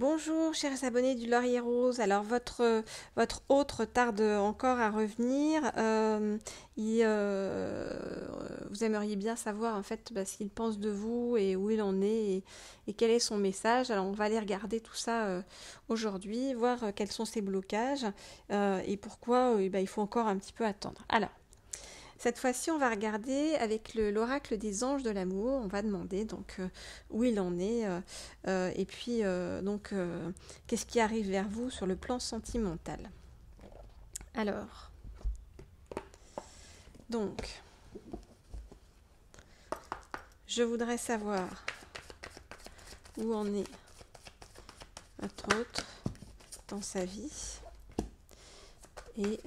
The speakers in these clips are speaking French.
Bonjour chers abonnés du Laurier Rose. Alors votre hôte tarde encore à revenir. Vous aimeriez bien savoir en fait ce qu'il pense de vous et où il en est et quel est son message. Alors on va aller regarder tout ça aujourd'hui, voir quels sont ses blocages et pourquoi il faut encore un petit peu attendre. Alors cette fois-ci, on va regarder avec l'oracle des anges de l'amour. On va demander donc où il en est et puis qu'est-ce qui arrive vers vous sur le plan sentimental. Alors, donc, je voudrais savoir où en est votre autre dans sa vie et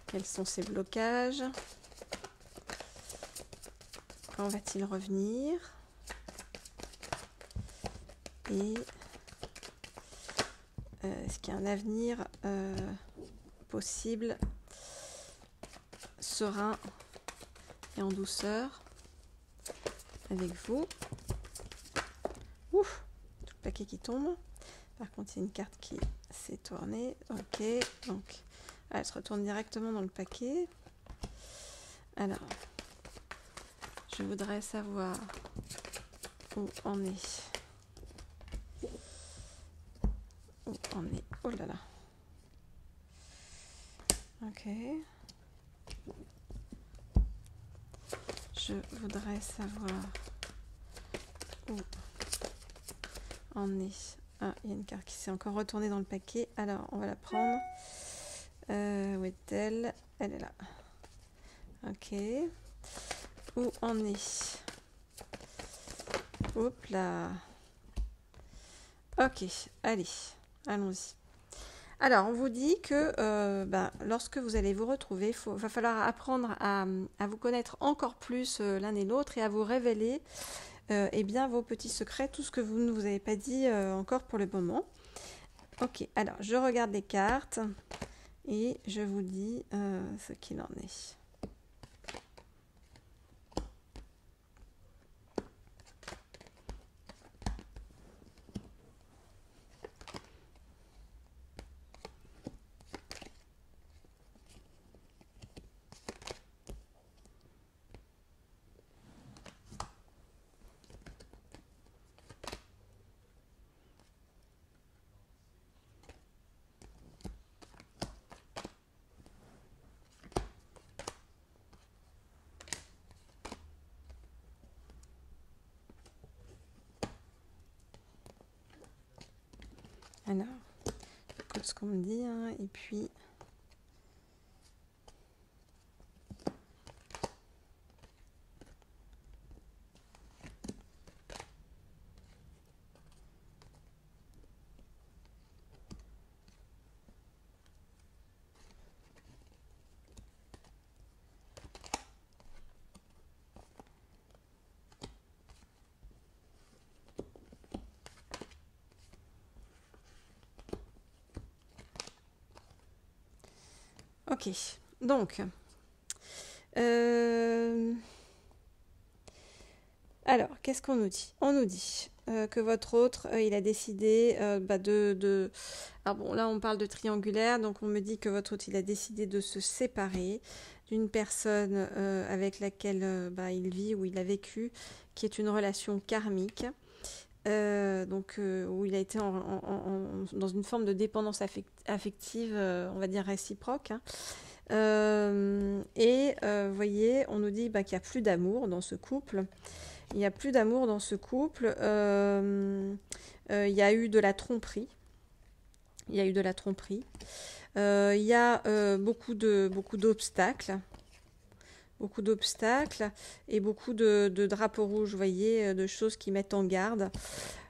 quels sont ses blocages. Quand va-t-il revenir? Et est-ce qu'il y a un avenir possible, serein et en douceur avec vous? Ouf, tout le paquet qui tombe. Par contre, il y a une carte qui s'est tournée. Ok, donc elle se retourne directement dans le paquet. Alors, je voudrais savoir où on est. Où on est. Oh là là. Ok. Je voudrais savoir où on est. Ah, il y a une carte qui s'est encore retournée dans le paquet. Alors, on va la prendre. Où est-elle? Elle est là. Ok. Où on est? Hop là. Ok, allez, allons-y. Alors, on vous dit que lorsque vous allez vous retrouver, va falloir apprendre à vous connaître encore plus l'un et l'autre et à vous révéler vos petits secrets, tout ce que vous ne vous avez pas dit encore pour le moment. Ok, alors je regarde les cartes et je vous dis ce qu'il en est. Alors, j'écoute ce qu'on me dit, hein, et puis... Ok, donc... Alors, qu'est-ce qu'on nous dit? On nous dit que votre autre, il a décidé Alors bon, là, on parle de triangulaire, donc on me dit que votre autre, il a décidé de se séparer d'une personne avec laquelle il vit ou il a vécu, qui est une relation karmique. Où il a été dans une forme de dépendance affective, on va dire réciproque. Hein. Voyez, on nous dit qu'il n'y a plus d'amour dans ce couple. Il n'y a plus d'amour dans ce couple. Il y a eu de la tromperie. Il y a eu de la tromperie. Il y a beaucoup d'obstacles. Beaucoup d'obstacles et beaucoup de drapeaux rouges, vous voyez, de choses qui mettent en garde,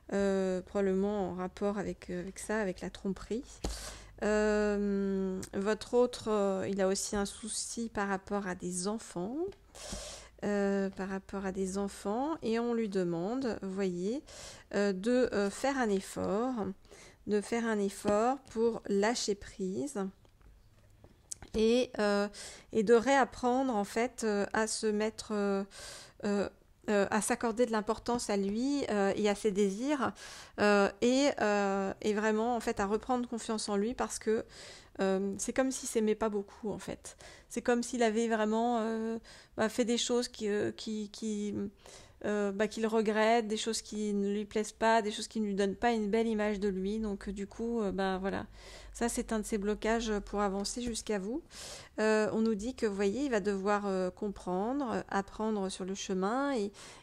probablement en rapport avec ça, avec la tromperie. Votre autre, il a aussi un souci par rapport à des enfants. Et on lui demande, vous voyez, de faire un effort pour lâcher prise. Et de réapprendre en fait à se mettre à s'accorder de l'importance à lui et à ses désirs et vraiment en fait à reprendre confiance en lui parce que c'est comme s'il s'aimait pas beaucoup en fait. C'est comme s'il avait vraiment fait des choses qu'il regrette, des choses qui ne lui plaisent pas, des choses qui ne lui donnent pas une belle image de lui. Donc du coup, voilà, ça c'est un de ses blocages pour avancer jusqu'à vous. On nous dit que, vous voyez, il va devoir comprendre, apprendre sur le chemin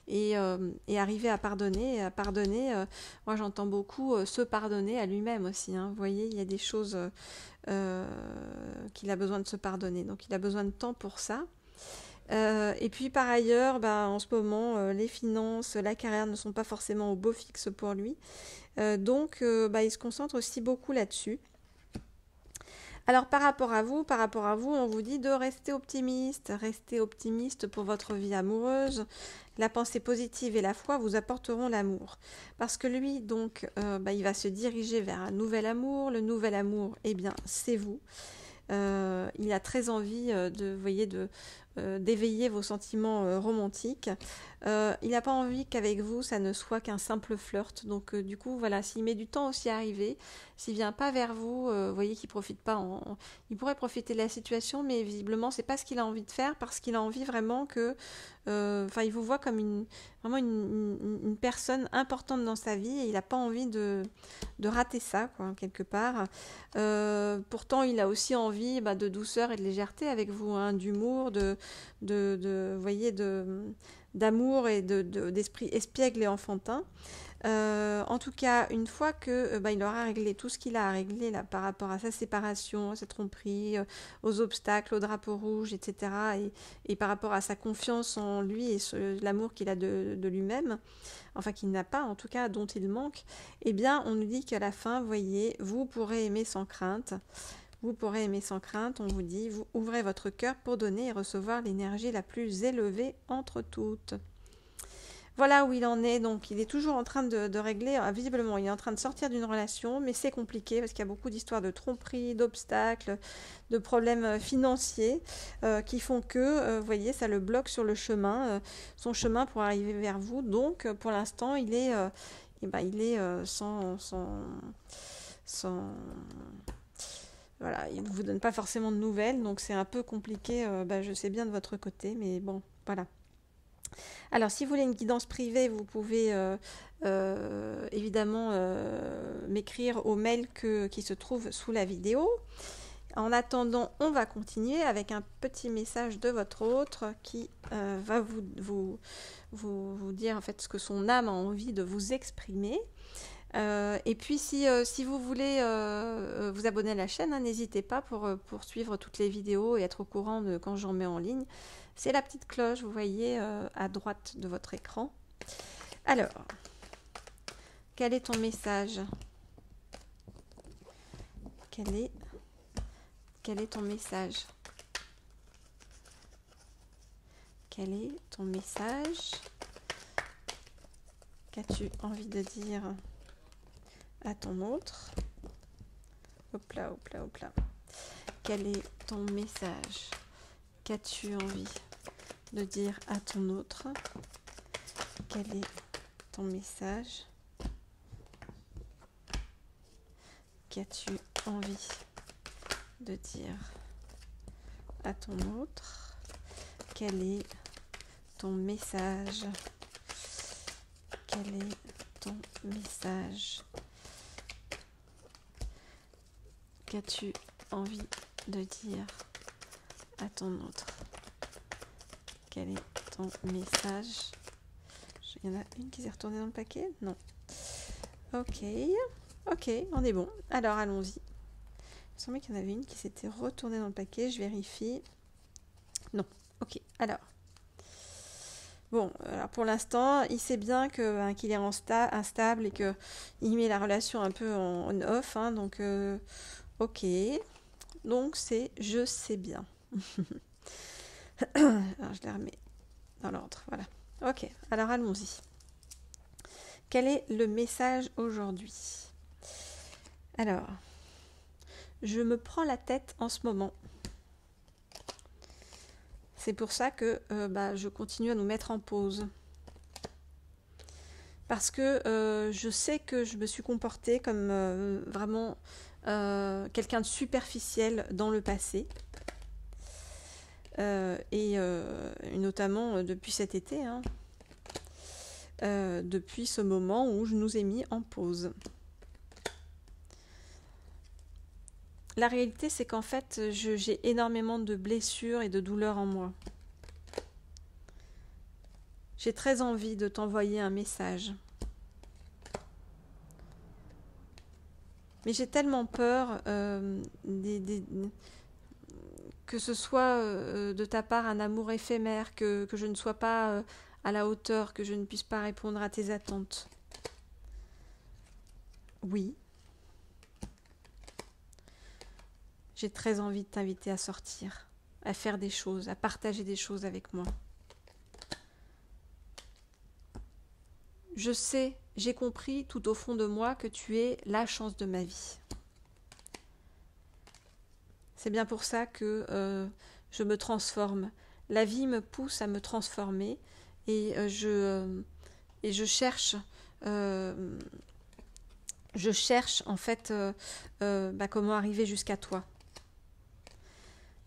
et arriver à pardonner. Et à pardonner, moi j'entends beaucoup se pardonner à lui-même aussi. Hein. Vous voyez, il y a des choses qu'il a besoin de se pardonner. Donc il a besoin de temps pour ça. Et puis par ailleurs, en ce moment, les finances, la carrière ne sont pas forcément au beau fixe pour lui. Donc il se concentre aussi beaucoup là-dessus. Alors par rapport à vous, on vous dit de rester optimiste pour votre vie amoureuse. La pensée positive et la foi vous apporteront l'amour. Parce que lui, donc, il va se diriger vers un nouvel amour. Le nouvel amour, eh bien, c'est vous. Il a très envie d'éveiller vos sentiments romantiques. Il n'a pas envie qu'avec vous, ça ne soit qu'un simple flirt. Donc, du coup, voilà, s'il met du temps aussi à arriver, s'il vient pas vers vous, vous voyez qu'il profite pas. Il pourrait profiter de la situation, mais visiblement, c'est pas ce qu'il a envie de faire parce qu'il a envie vraiment que, il vous voit comme vraiment une personne importante dans sa vie et il n'a pas envie de rater ça, quoi, quelque part. Pourtant, il a aussi envie de douceur et de légèreté avec vous, hein, d'humour, d'amour et d'esprit espiègle et enfantin. En tout cas, une fois que il aura réglé tout ce qu'il a à régler là, par rapport à sa séparation, à sa tromperie, aux obstacles, au drapeau rouge, etc., et par rapport à sa confiance en lui et l'amour qu'il a de lui-même, enfin qu'il n'a pas, en tout cas dont il manque, eh bien on nous dit qu'à la fin, vous voyez, vous pourrez aimer sans crainte. Vous pourrez aimer sans crainte, on vous dit, vous ouvrez votre cœur pour donner et recevoir l'énergie la plus élevée entre toutes. Voilà où il en est, donc il est toujours en train de régler, visiblement il est en train de sortir d'une relation, mais c'est compliqué parce qu'il y a beaucoup d'histoires de tromperie, d'obstacles, de problèmes financiers qui font que, vous voyez, ça le bloque sur le chemin, son chemin pour arriver vers vous, donc pour l'instant il est, sans voilà, il ne vous donne pas forcément de nouvelles, donc c'est un peu compliqué, je sais bien de votre côté, mais bon, voilà. Alors, si vous voulez une guidance privée, vous pouvez évidemment m'écrire au mail qui se trouve sous la vidéo. En attendant, on va continuer avec un petit message de votre hôte qui va vous dire en fait ce que son âme a envie de vous exprimer. Et puis si vous voulez vous abonner à la chaîne, hein, n'hésitez pas pour suivre toutes les vidéos et être au courant de quand j'en mets en ligne. C'est la petite cloche, vous voyez, à droite de votre écran. Alors, quel est ton message? Quel est ton message? Quel est ton message? Qu'as-tu envie de dire à ton autre? Hop là, hop là, hop là. Quel est ton message? Qu'as-tu envie de dire à ton autre? Quel est ton message? Qu'as-tu envie de dire à ton autre? Quel est ton message? Quel est ton message? Qu'as-tu envie de dire à ton autre? Quel est ton message? Il y en a une qui s'est retournée dans le paquet? Non. Ok, on est bon. Alors allons-y. Il me semblait qu'il y en avait une qui s'était retournée dans le paquet. Je vérifie. Non. Ok, alors. Bon, alors pour l'instant, il sait bien qu'il est instable et qu'il met la relation un peu en on-off. Hein, donc, ok. Donc, c'est « je sais bien ». Alors, je les remets dans l'ordre. Voilà. Ok, alors allons-y. Quel est le message aujourd'hui? Alors, je me prends la tête en ce moment. C'est pour ça que je continue à nous mettre en pause. parce que je sais que je me suis comportée comme vraiment quelqu'un de superficiel dans le passé. Et notamment depuis cet été, hein, depuis ce moment où je nous ai mis en pause. La réalité, c'est qu'en fait, j'ai énormément de blessures et de douleurs en moi. J'ai très envie de t'envoyer un message. Mais j'ai tellement peur que ce soit de ta part un amour éphémère, que je ne sois pas à la hauteur, que je ne puisse pas répondre à tes attentes. Oui. J'ai très envie de t'inviter à sortir, à faire des choses, à partager des choses avec moi. Je sais, j'ai compris tout au fond de moi que tu es la chance de ma vie. C'est bien pour ça que je me transforme. La vie me pousse à me transformer et je cherche en fait comment arriver jusqu'à toi.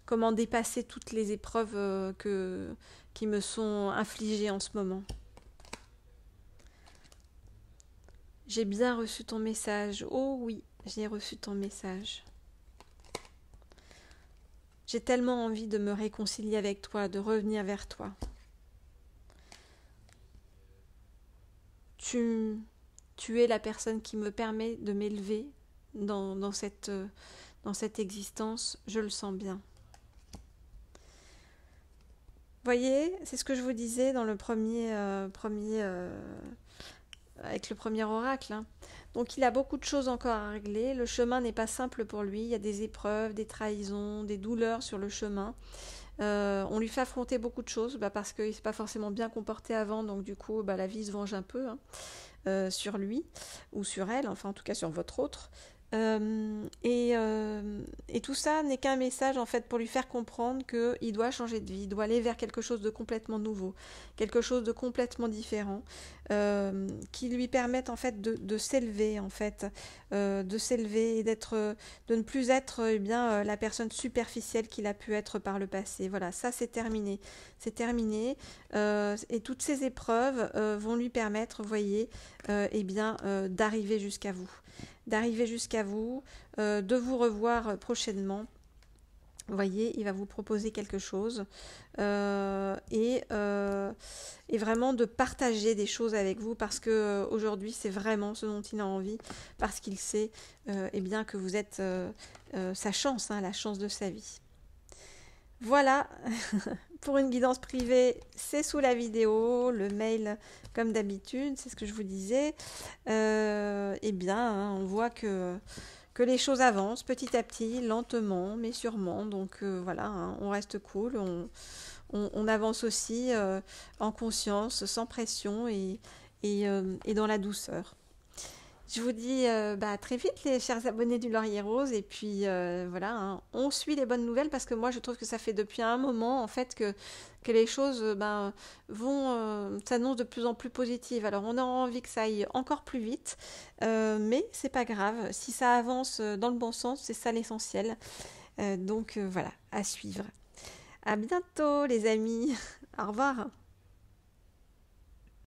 Comment dépasser toutes les épreuves qui me sont infligées en ce moment. J'ai bien reçu ton message. Oh oui, j'ai reçu ton message. J'ai tellement envie de me réconcilier avec toi, de revenir vers toi. Tu es la personne qui me permet de m'élever dans cette existence. Je le sens bien. Voyez, c'est ce que je vous disais dans le avec le premier oracle. Hein. Donc il a beaucoup de choses encore à régler. Le chemin n'est pas simple pour lui. Il y a des épreuves, des trahisons, des douleurs sur le chemin. On lui fait affronter beaucoup de choses parce qu'il ne s'est pas forcément bien comporté avant. Donc du coup, la vie se venge un peu sur lui ou sur elle. Enfin, en tout cas, sur votre autre. Et tout ça n'est qu'un message en fait pour lui faire comprendre qu'il doit changer de vie, il doit aller vers quelque chose de complètement nouveau, quelque chose de complètement différent, qui lui permette en fait de s'élever en fait, de s'élever et de ne plus être la personne superficielle qu'il a pu être par le passé. Voilà, ça c'est terminé, et toutes ces épreuves vont lui permettre, vous voyez, d'arriver jusqu'à vous. De vous revoir prochainement. Vous voyez, il va vous proposer quelque chose et vraiment de partager des choses avec vous parce que aujourd'hui c'est vraiment ce dont il a envie, parce qu'il sait que vous êtes sa chance, la chance de sa vie. Voilà, pour une guidance privée, c'est sous la vidéo, le mail comme d'habitude, c'est ce que je vous disais. On voit que les choses avancent petit à petit, lentement, mais sûrement. Donc on reste cool, on avance aussi en conscience, sans pression et dans la douceur. Je vous dis à très vite les chers abonnés du Laurier Rose et puis on suit les bonnes nouvelles parce que moi je trouve que ça fait depuis un moment en fait que les choses s'annoncent de plus en plus positives. Alors on a envie que ça aille encore plus vite, mais c'est pas grave, si ça avance dans le bon sens, c'est ça l'essentiel. Donc à suivre. À bientôt les amis, au revoir.